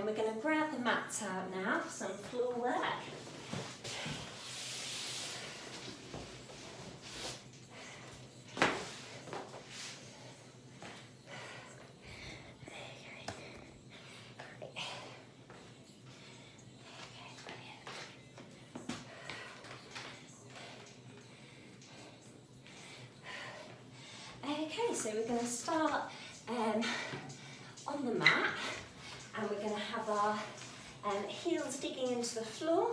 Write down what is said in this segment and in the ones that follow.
then we're going to grab the mats out now for some floor work. Okay, so we're going to start on the mat, and we're going to have our heels digging into the floor,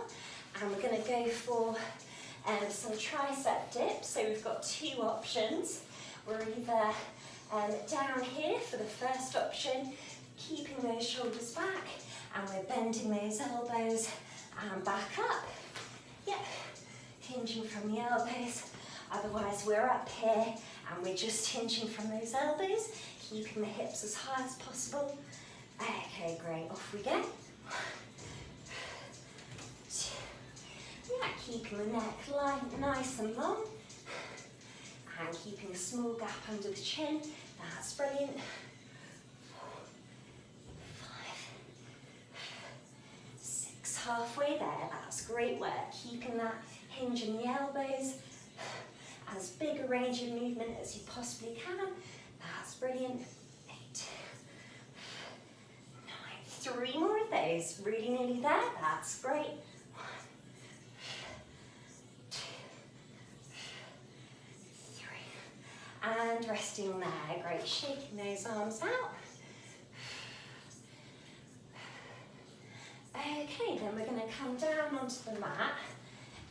and we're going to go for some tricep dips. So we've got two options. We're either down here for the first option, keeping those shoulders back, and we're bending those elbows and back up. Yep, hinging from the elbows. Otherwise we're up here and we're just hinging from those elbows, keeping the hips as high as possible. Okay, great, off we go. Yeah, keeping the neck nice and long, and keeping a small gap under the chin. That's brilliant. 4, 5, 6, halfway there. That's great work. Keeping that hinge in the elbows, as big a range of movement as you possibly can. That's brilliant. 8, 9, 3 more of those. Really nearly there. That's great. 1, 2, 3. And resting there. Great. Shaking those arms out. Okay, then we're going to come down onto the mat,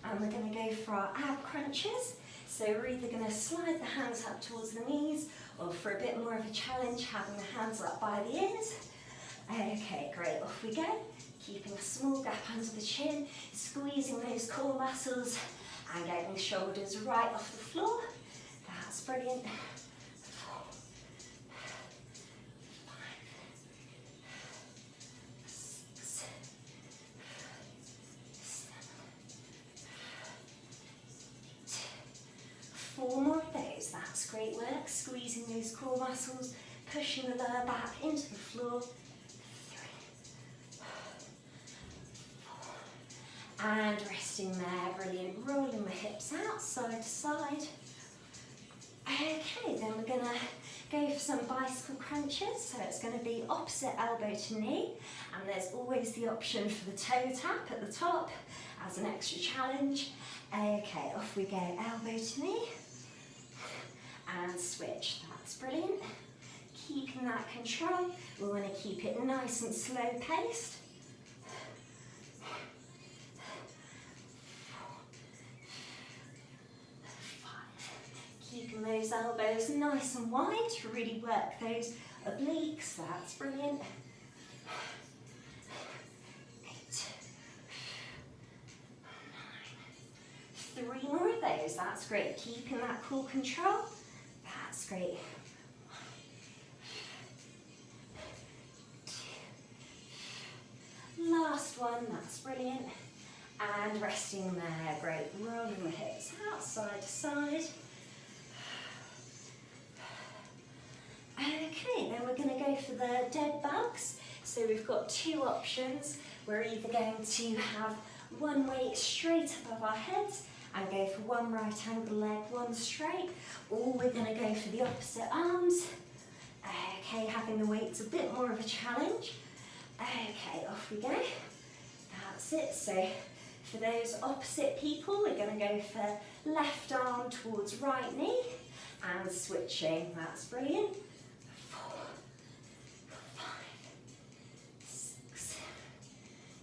and we're going to go for our ab crunches. So we're either going to slide the hands up towards the knees, or for a bit more of a challenge, having the hands up by the ears. Okay, great, off we go. Keeping a small gap under the chin, squeezing those core muscles, and getting the shoulders right off the floor. That's brilliant. 4, 5, 6, 4 more of those. That's great work. Squeezing those core muscles, pushing the lower back into the floor. 3, 4, and resting there. Brilliant. Rolling the hips out side to side. Okay, then we're going to go for some bicycle crunches. So it's going to be opposite elbow to knee, and there's always the option for the toe tap at the top as an extra challenge. Okay, off we go. Elbow to knee. And switch. That's brilliant. Keeping that control. We want to keep it nice and slow paced. 4, 5. Keeping those elbows nice and wide to really work those obliques. That's brilliant. 8, 9. 3 more of those. That's great. Keeping that core control. That's great. 1, 2. Last one, that's brilliant. And resting there, great. Rolling the hips out side to side. Okay, then we're going to go for the dead bugs. So we've got two options. We're either going to have one weight straight above our heads and go for one right angle leg, one straight, or we're going to go for the opposite arms. Okay, having the weights a bit more of a challenge. Okay, off we go. That's it. So for those opposite people, we're going to go for left arm towards right knee and switching. That's brilliant. 4, 5, 6,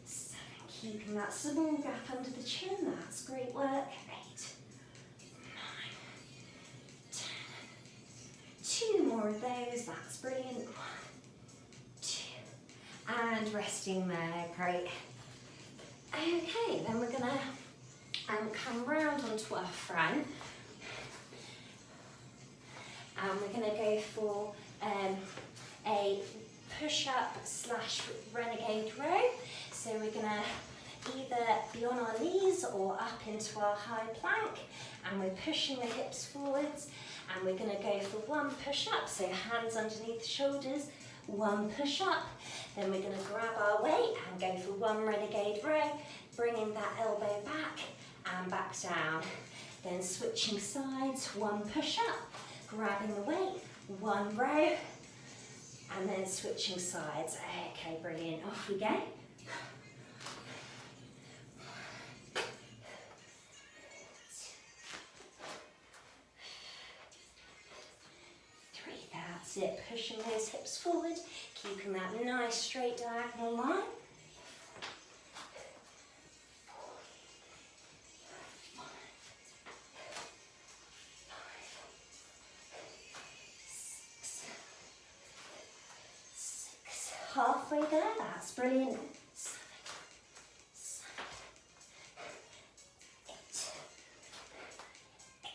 7. Keeping that small gap under the chin. That's great work. 8, 9, 10. 2 more of those. That's brilliant. 1, 2. And resting there. Great. Okay, then we're going to come round onto our front, and we're going to go for a push-up / renegade row. So we're going to either be on our knees or up into our high plank, and we're pushing the hips forwards, and we're going to go for one push-up, so hands underneath the shoulders, one push up. Then we're going to grab our weight and go for one renegade row, bringing that elbow back and back down. Then switching sides, one push up, grabbing the weight, one row, and then switching sides. Okay, brilliant. Off we go. Three, that's it. Pushing those hips forward, keeping that nice straight diagonal line. 6, halfway there, that's brilliant. 7, 8,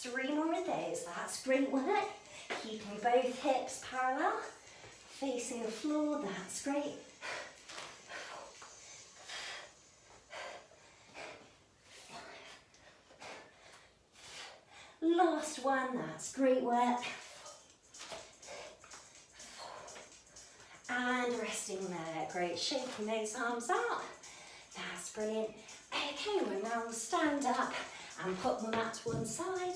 3 more of those, that's great work. Keeping both hips parallel, facing the floor, that's great. Last one, that's great work. And resting there, great, shaking those arms out. That's brilliant. Okay, well now we'll stand up and put the mat to one side.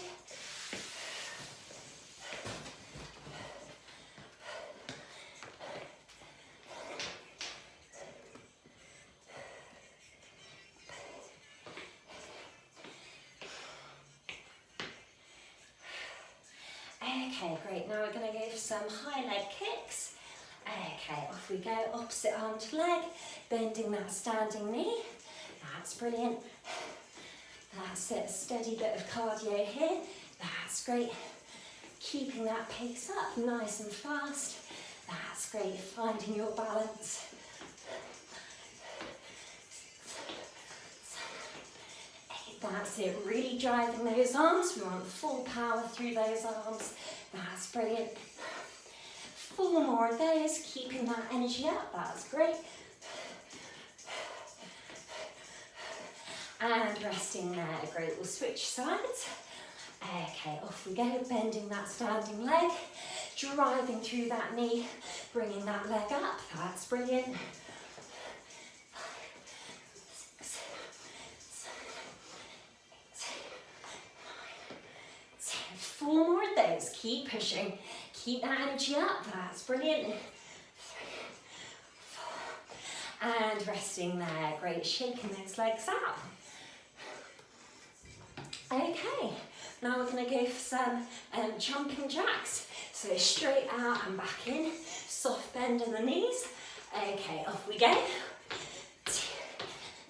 Okay, great. Now we're going to go for some high leg kicks. Okay, off we go. Opposite arm to leg, bending that standing knee. That's brilliant. That's it. Steady bit of cardio here. That's great. Keeping that pace up, nice and fast. That's great. Finding your balance. That's it, really driving those arms. We want full power through those arms. That's brilliant. 4 more of those, keeping that energy up. That's great. And resting there. Great, we'll switch sides. Okay, off we go, bending that standing leg, driving through that knee, bringing that leg up. That's brilliant. 4 more of those, keep pushing, keep that energy up, that's brilliant. 3, 4, and resting there, great, shaking those legs out. Okay, now we're going to go for some jumping jacks, so straight out and back in, soft bend in the knees. Okay, off we go. 2,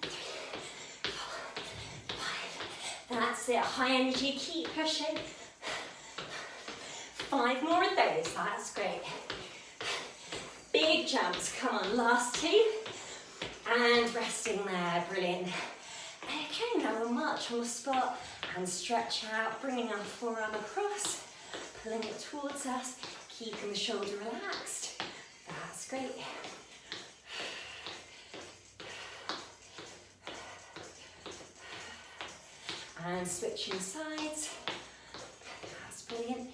3, 4, 5, that's it, high energy, keep pushing. 5 more of those, that's great. Big jumps, come on, last 2. And resting there, brilliant. Okay, now we'll march on the spot and stretch out, bringing our forearm across, pulling it towards us, keeping the shoulder relaxed. That's great. And switching sides. That's brilliant.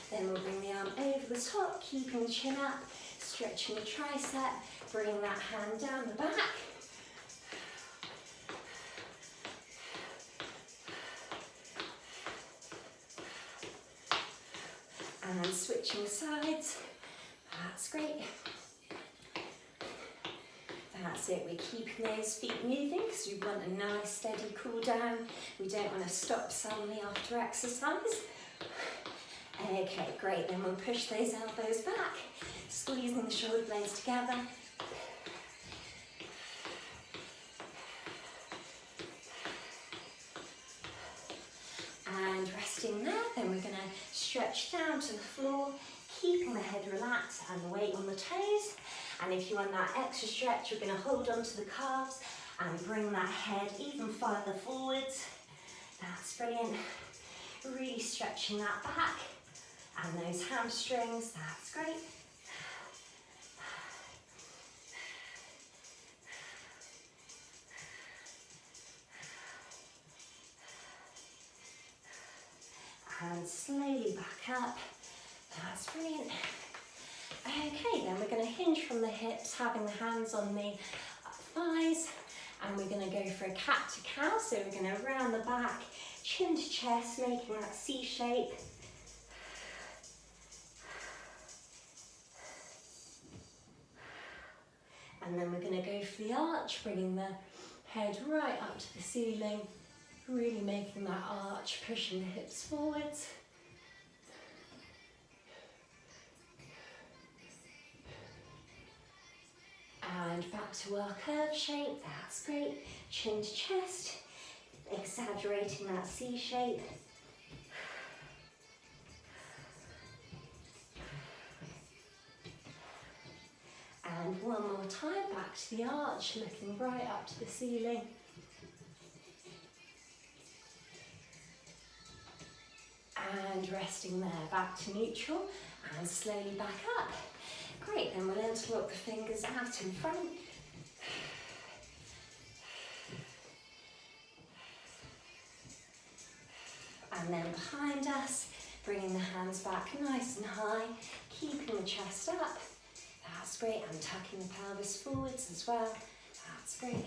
Then we'll bring the arm over the top, keeping the chin up, stretching the tricep, bringing that hand down the back. And switching sides, that's great. That's it, we're keeping those feet moving because we want a nice steady cool down. We don't want to stop suddenly after exercise. Okay, great, then we'll push those elbows back, squeezing the shoulder blades together. And resting there, then we're going to stretch down to the floor, keeping the head relaxed and the weight on the toes. And if you want that extra stretch, you're going to hold onto the calves and bring that head even farther forwards. That's brilliant. Really stretching that back. And those hamstrings, that's great. and slowly back up. That's brilliant. Okay, then we're going to hinge from the hips, having the hands on the thighs, and we're going to go for a cat to cow. So we're going to round the back, chin to chest, making that C shape. And then we're going to go for the arch, bringing the head right up to the ceiling, really making that arch, pushing the hips forwards. And back to our curve shape, that's great. Chin to chest, exaggerating that C shape. And one more time, back to the arch, looking right up to the ceiling. And resting there, back to neutral, and slowly back up. Great, then we'll interlock the fingers out in front. And then behind us, bringing the hands back nice and high, keeping the chest up. That's great, and tucking the pelvis forwards as well. That's great.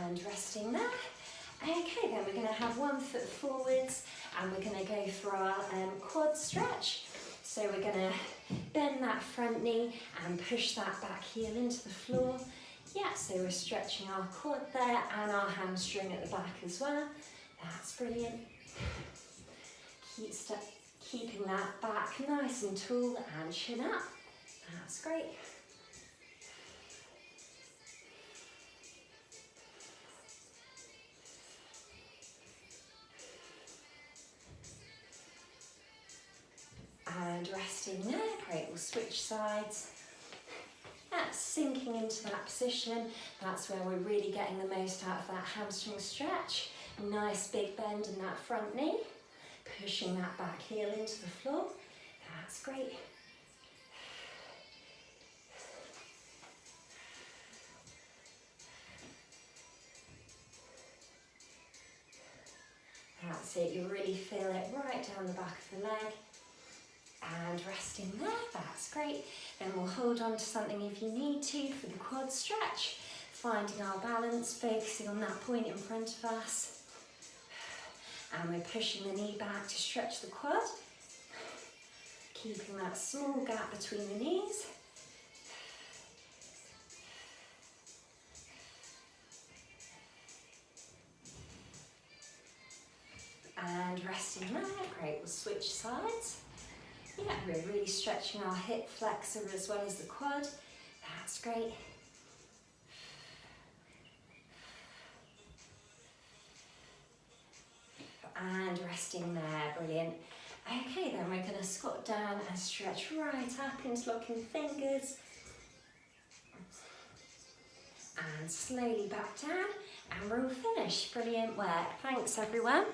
And resting there. Okay, then we're going to have 1 foot forwards, and we're going to go for our quad stretch. So we're going to bend that front knee and push that back heel into the floor. Yeah, so we're stretching our quad there and our hamstring at the back as well. That's brilliant. Keeping that back nice and tall and chin up. That's great. And resting there, great, we'll switch sides. That's sinking into that position. That's where we're really getting the most out of that hamstring stretch. Nice big bend in that front knee. Pushing that back heel into the floor. That's great. That's it, you really feel it right down the back of the leg. And resting there, that's great. Then we'll hold on to something if you need to for the quad stretch. Finding our balance, focusing on that point in front of us. And we're pushing the knee back to stretch the quad. Keeping that small gap between the knees. And resting there, great, we'll switch sides. Yeah, we're really stretching our hip flexor as well as the quad. That's great. And resting there, brilliant. Okay, then we're going to squat down and stretch right up, interlocking fingers. And slowly back down, and we're all finished. Brilliant work. Thanks, everyone.